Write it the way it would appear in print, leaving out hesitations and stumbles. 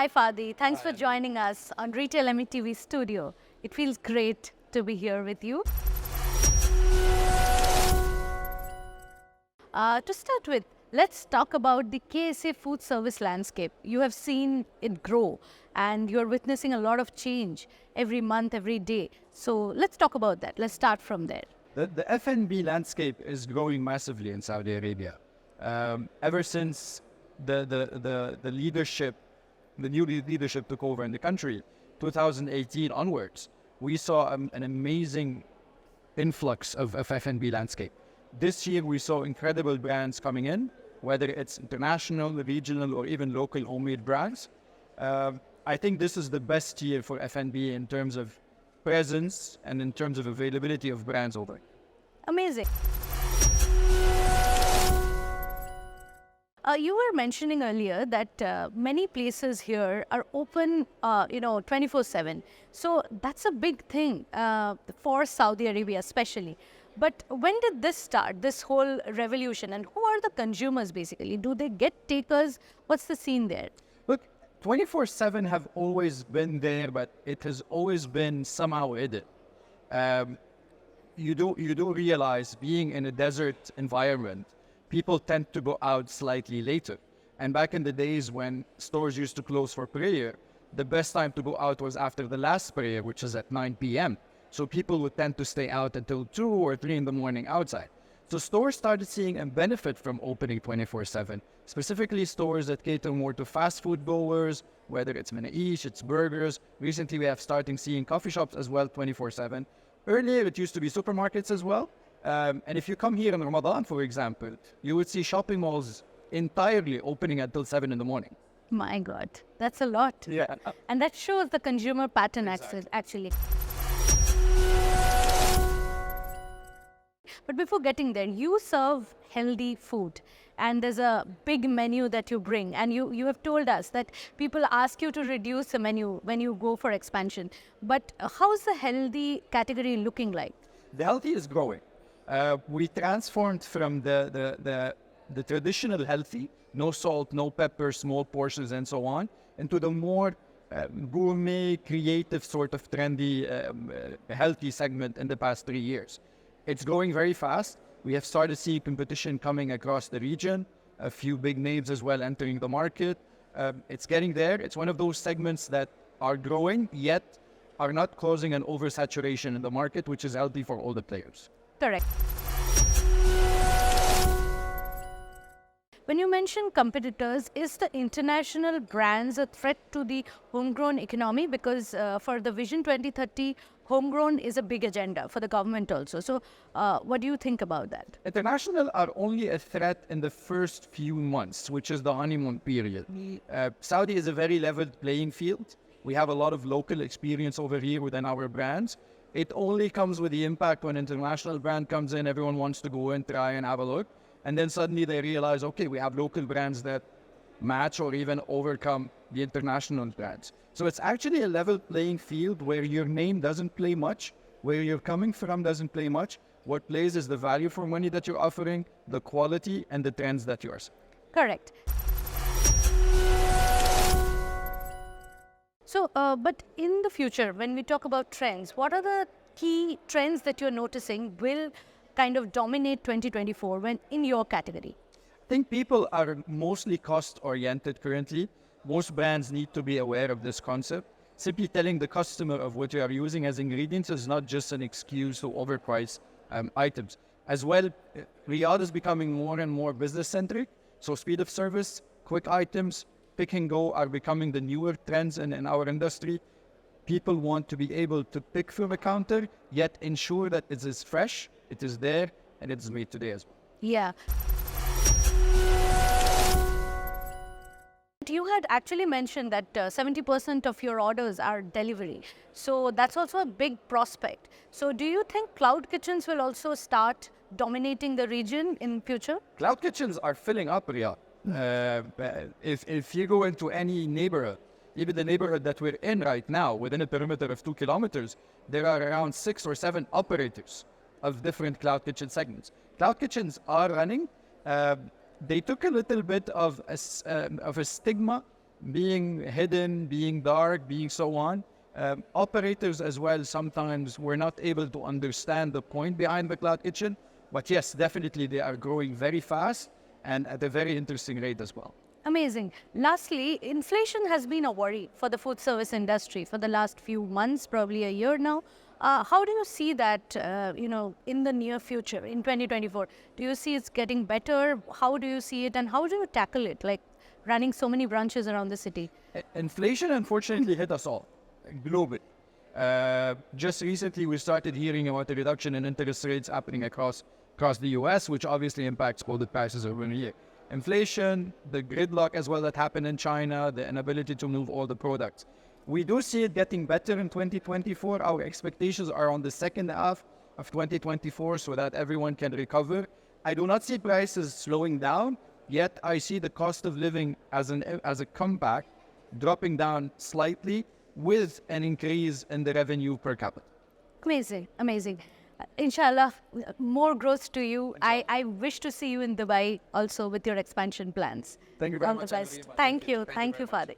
Hi Fadi, thanks for joining us on RetailME TV studio. It feels great to be here with you. To start with, let's talk about the KSA food service landscape. You have seen it grow and you're witnessing a lot of change every month, every day. So let's talk about that. Let's start from there. The F&B landscape is growing massively in Saudi Arabia. Ever since the leadership, the new leadership took over in the country, 2018 onwards, we saw an amazing influx of F&B landscape. This year, we saw incredible brands coming in, whether it's international, regional, or even local homemade brands. I think this is the best year for F&B in terms of presence and in terms of availability of brands over. Amazing. You were mentioning earlier that many places here are open, 24/7. So that's a big thing for Saudi Arabia especially. But when did this start, this whole revolution? And who are the consumers basically? Do they get takers? What's the scene there? Look, 24/7 have always been there, but it has always been somehow hidden. You do realize being in a desert environment, people tend to go out slightly later. And back in the days when stores used to close for prayer, the best time to go out was after the last prayer, which is at 9 p.m. So people would tend to stay out until 2 or 3 in the morning outside. So stores started seeing a benefit from opening 24/7, specifically stores that cater more to fast food goers, whether it's menaish, it's burgers. Recently, we have started seeing coffee shops as well 24/7. Earlier, it used to be supermarkets as well. And if you come here in Ramadan, for example, you would see shopping malls entirely opening until 7 in the morning. My God, that's a lot. Yeah. And that shows the consumer pattern actually. But before getting there, you serve healthy food and there's a big menu that you bring. And you have told us that people ask you to reduce the menu when you go for expansion. But how's the healthy category looking like? The healthy is growing. We transformed from the traditional healthy, no salt, no pepper, small portions and so on, into the more gourmet, creative sort of trendy, healthy segment in the past 3 years. It's growing very fast. We have started seeing competition coming across the region, a few big names as well entering the market. It's getting there. It's one of those segments that are growing, yet are not causing an oversaturation in the market, which is healthy for all the players. Correct. When you mention competitors, is the international brands a threat to the homegrown economy? Because for the Vision 2030, homegrown is a big agenda for the government also. So what do you think about that? International are only a threat in the first few months, which is the honeymoon period. Saudi is a very leveled playing field. We have a lot of local experience over here within our brands. It only comes with the impact when international brand comes in, everyone wants to go and try and have a look. And then suddenly they realize, okay, we have local brands that match or even overcome the international brands. So it's actually a level playing field where your name doesn't play much, where you're coming from doesn't play much. What plays is the value for money that you're offering, the quality, and the trends that yours. Correct. So, but in the future, when we talk about trends, what are the key trends that you're noticing will kind of dominate 2024 when in your category? I think people are mostly cost-oriented currently. Most brands need to be aware of this concept. Simply telling the customer of what you are using as ingredients is not just an excuse to overprice items. As well, Riyadh is becoming more and more business-centric. So speed of service, quick items, pick and go are becoming the newer trends in our industry. People want to be able to pick from a counter, yet ensure that it is fresh, it is there, and it is made today as well. Yeah. You had actually mentioned that 70% of your orders are delivery. So that's also a big prospect. So do you think cloud kitchens will also start dominating the region in future? Cloud kitchens are filling up, Riyadh. If you go into any neighborhood, even the neighborhood that we're in right now, within a perimeter of 2 kilometers, there are around 6 or 7 operators of different cloud kitchen segments. Cloud kitchens are running. They took a little bit of a stigma being hidden, being dark, being so on. Operators as well sometimes were not able to understand the point behind the cloud kitchen, but yes, definitely they are growing very fast and at a very interesting rate as well. Amazing. Lastly, inflation has been a worry for the food service industry for the last few months, probably a year now. How do you see that, in the near future, in 2024? Do you see it's getting better? How do you see it, and how do you tackle it, like running so many branches around the city? Inflation unfortunately hit us all, globally. Just recently, we started hearing about the reduction in interest rates happening across the US, which obviously impacts all the prices over the year. Inflation, the gridlock as well that happened in China, the inability to move all the products. We do see it getting better in 2024. Our expectations are on the second half of 2024 so that everyone can recover. I do not see prices slowing down, yet I see the cost of living as a comeback, dropping down slightly with an increase in the revenue per capita. Amazing, amazing. Inshallah, more growth to you. I wish to see you in Dubai also with your expansion plans. Thank you very All much. the best. Anurima. Thank you. Thank Thank you, very much. Fadi.